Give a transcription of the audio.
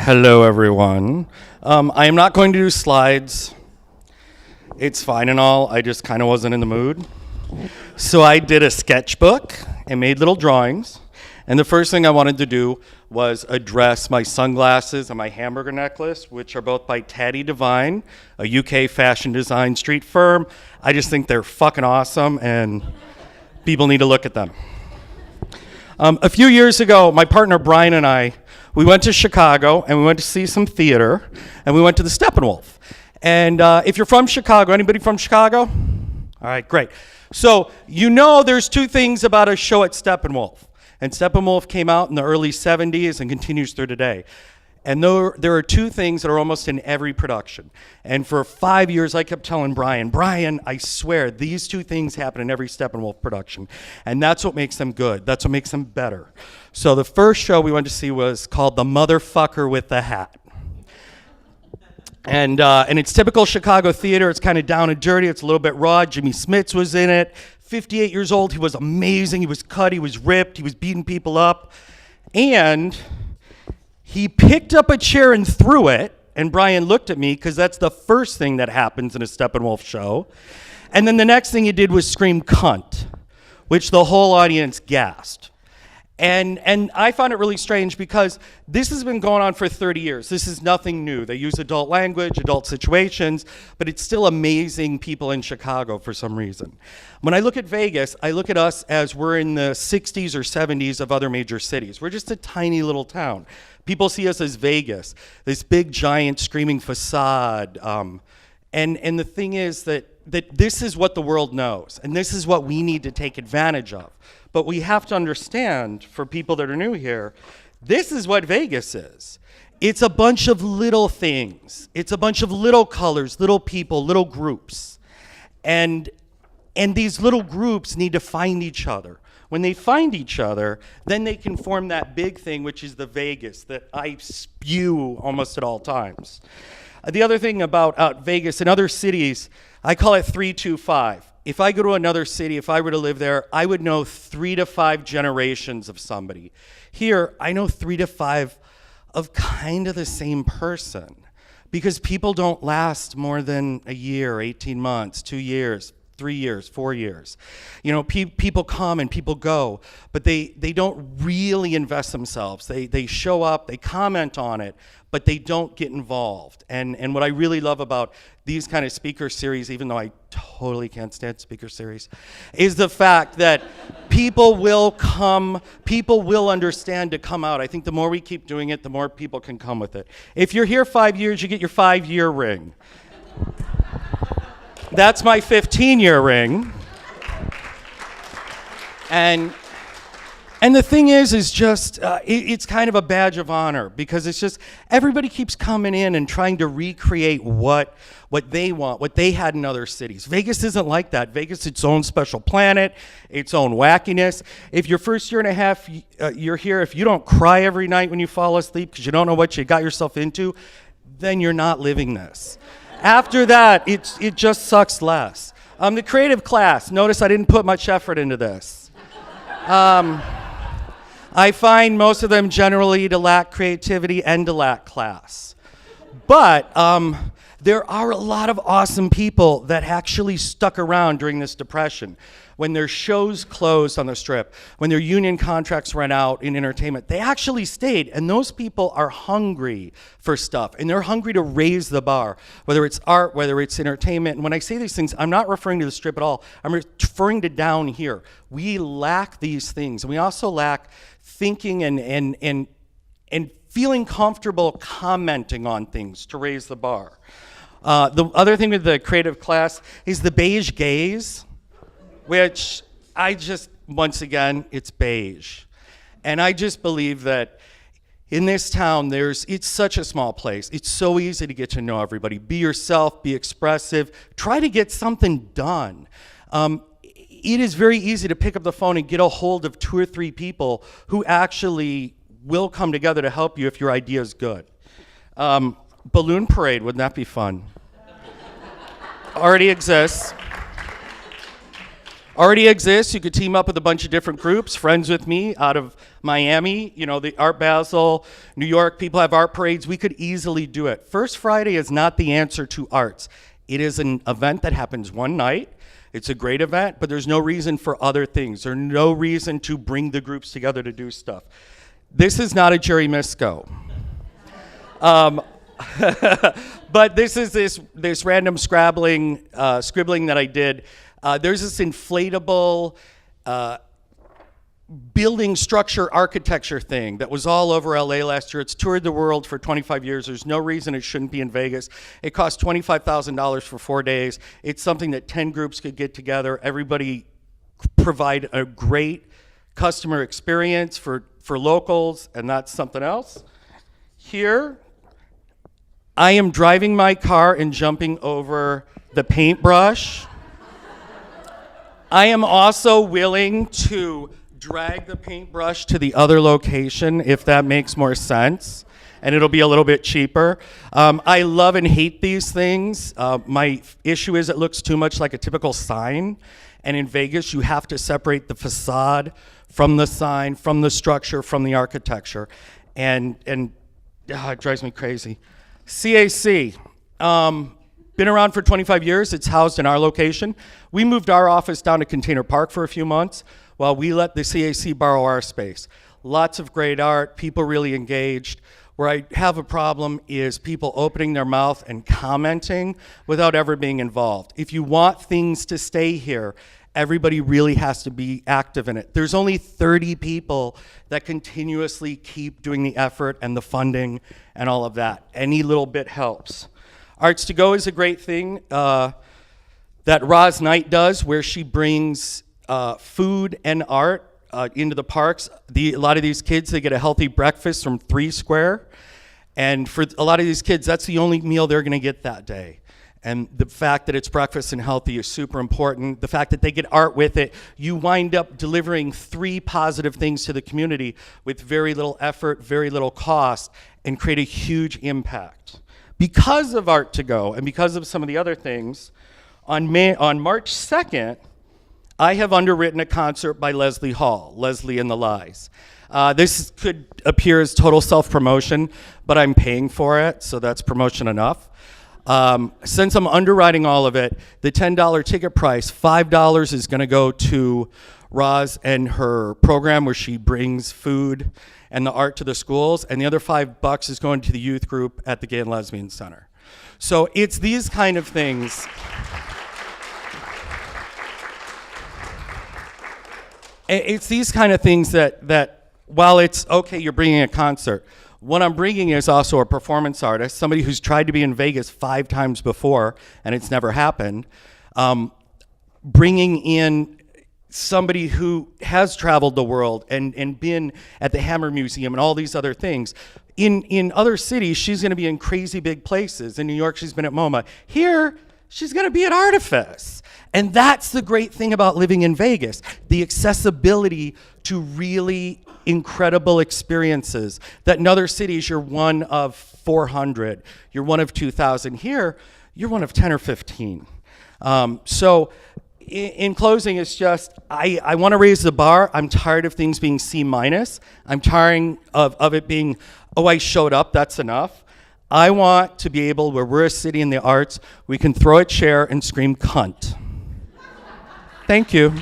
Hello, everyone. I am not going to do slides. It's fine and all. I just kind of wasn't in the mood. So I did a sketchbook and made little drawings. And the first thing I wanted to do was address my sunglasses and my hamburger necklace, which are both by Taddy Devine, a UK fashion design street firm. I just think they're fucking awesome, and people need to look at them. A few years ago, my partner Brian and I, we went to Chicago, and we went to see some theater, and we went to the Steppenwolf. And if you're from Chicago, anybody from Chicago? All right, great. So you know there's two things about a show at Steppenwolf. And Steppenwolf came out in the early 70s and continues through today. And there are two things that are almost in every production. And for 5 years, I kept telling Brian, I swear, these two things happen in every Steppenwolf production. And that's what makes them good. That's what makes them better. So the first show we went to see was called The Motherfucker with the Hat. And it's typical Chicago theater. It's kind of down and dirty. It's a little bit raw. Jimmy Smits was in it. 58 years old. He was amazing. He was cut. He was ripped. He was beating people up. And he picked up a chair and threw it, and Brian looked at me because that's the first thing that happens in a Steppenwolf show. And then the next thing he did was scream cunt, which the whole audience gasped. And I found it really strange because this has been going on for 30 years. This is nothing new. They use adult language, adult situations, but it's still amazing people in Chicago for some reason. When I look at Vegas, I look at us as we're in the 60s or 70s of other major cities. We're just a tiny little town. People see us as Vegas, this big, giant, screaming facade. And the thing is that this is what the world knows, and this is what we need to take advantage of. But we have to understand, for people that are new here, this is what Vegas is. It's a bunch of little things. It's a bunch of little colors, little people, little groups. And these little groups need to find each other. When they find each other, then they can form that big thing, which is the Vegas that I spew almost at all times. The other thing about Vegas and other cities, I call it 3-2-5. If I go to another city, if I were to live there, I would know 3 to 5 generations of somebody. Here, I know 3 to 5 of kind of the same person, because people don't last more than a year, 18 months, 2 years, 3 years, 4 years. You know, people come and people go, but they don't really invest themselves. They show up, they comment on it, but they don't get involved. And what I really love about these kind of speaker series, even though I totally can't stand speaker series, is the fact that people will come, people will understand to come out. I think the more we keep doing it, the more people can come with it. If you're here 5 years, you get your 5-year ring. That's my 15-year ring. And the thing is just, it's kind of a badge of honor, because it's just, everybody keeps coming in and trying to recreate what they want, what they had in other cities. Vegas isn't like that. Vegas is its own special planet, its own wackiness. If your first year and a half you're here, if you don't cry every night when you fall asleep because you don't know what you got yourself into, then you're not living this. After that, it just sucks less. The creative class, notice I didn't put much effort into this. I find most of them generally to lack creativity and to lack class. But there are a lot of awesome people that actually stuck around during this depression. When their shows closed on the Strip, when their union contracts ran out in entertainment, they actually stayed. And those people are hungry for stuff. And they're hungry to raise the bar, whether it's art, whether it's entertainment. And when I say these things, I'm not referring to the Strip at all. I'm referring to down here. We lack these things. And we also lack thinking and feeling comfortable commenting on things to raise the bar. The other thing with the creative class is the beige gaze, which once again, it's beige. And I just believe that in this town, it's such a small place. It's so easy to get to know everybody. Be yourself, be expressive, try to get something done. It is very easy to pick up the phone and get a hold of 2 or 3 people who actually will come together to help you if your idea is good. Balloon parade, wouldn't that be fun? Already exists. already exists. You could team up with a bunch of different groups. Friends with me out of Miami, you know, the Art Basel, New York, people have art parades. We could easily do it. First Friday is not the answer to arts. It is an event that happens one night. It's a great event, but there's no reason for other things. There's no reason to bring the groups together to do stuff. This is not a Jerry Misko. But this is this random scribbling that I did. There's this inflatable building structure architecture thing that was all over LA last year. It's toured the world for 25 years. There's no reason it shouldn't be in Vegas. It cost $25,000 for 4 days. It's something that 10 groups could get together. Everybody provide a great customer experience for locals, and that's something else. Here, I am driving my car and jumping over the paintbrush. I am also willing to drag the paintbrush to the other location if that makes more sense, and it'll be a little bit cheaper. I love and hate these things. My issue is it looks too much like a typical sign, and in Vegas you have to separate the facade from the sign, from the structure, from the architecture, and it drives me crazy. CAC, been around for 25 years. It's housed in our location. We moved our office down to Container Park for a few months while we let the CAC borrow our space. Lots of great art, people really engaged. Where I have a problem is people opening their mouth and commenting without ever being involved. If you want things to stay here, everybody really has to be active in it. There's only 30 people that continuously keep doing the effort and the funding and all of that. Any little bit helps. Arts to Go is a great thing that Roz Knight does, where she brings food and art into the parks. A lot of these kids, they get a healthy breakfast from 3 Square. And for a lot of these kids, that's the only meal they're gonna get that day. And the fact that it's breakfast and healthy is super important. The fact that they get art with it, you wind up delivering 3 positive things to the community with very little effort, very little cost, and create a huge impact. Because of Art to Go and because of some of the other things, on March 2nd, I have underwritten a concert by Leslie Hall, Leslie and the Lies. This could appear as total self-promotion, but I'm paying for it, so that's promotion enough. Since I'm underwriting all of it, the $10 ticket price, $5 is gonna go to Roz and her program where she brings food and the art to the schools, and the other $5 is going to the youth group at the Gay and Lesbian Center. So it's these kind of things. It's these kind of things that while it's okay, you're bringing a concert, what I'm bringing is also a performance artist, somebody who's tried to be in Vegas 5 times before and it's never happened. Bringing in somebody who has traveled the world and been at the Hammer Museum and all these other things. In other cities, she's gonna be in crazy big places. In New York, she's been at MoMA. Here, she's gonna be at Artifice. And that's the great thing about living in Vegas, the accessibility to really incredible experiences that in other cities you're one of 400, you're one of 2,000. Here, you're one of 10 or 15. So in closing, it's just, I wanna raise the bar. I'm tired of things being C-. I'm tired of it being, oh, I showed up, that's enough. I want to be able, where we're a city in the arts, we can throw a chair and scream cunt. Thank you.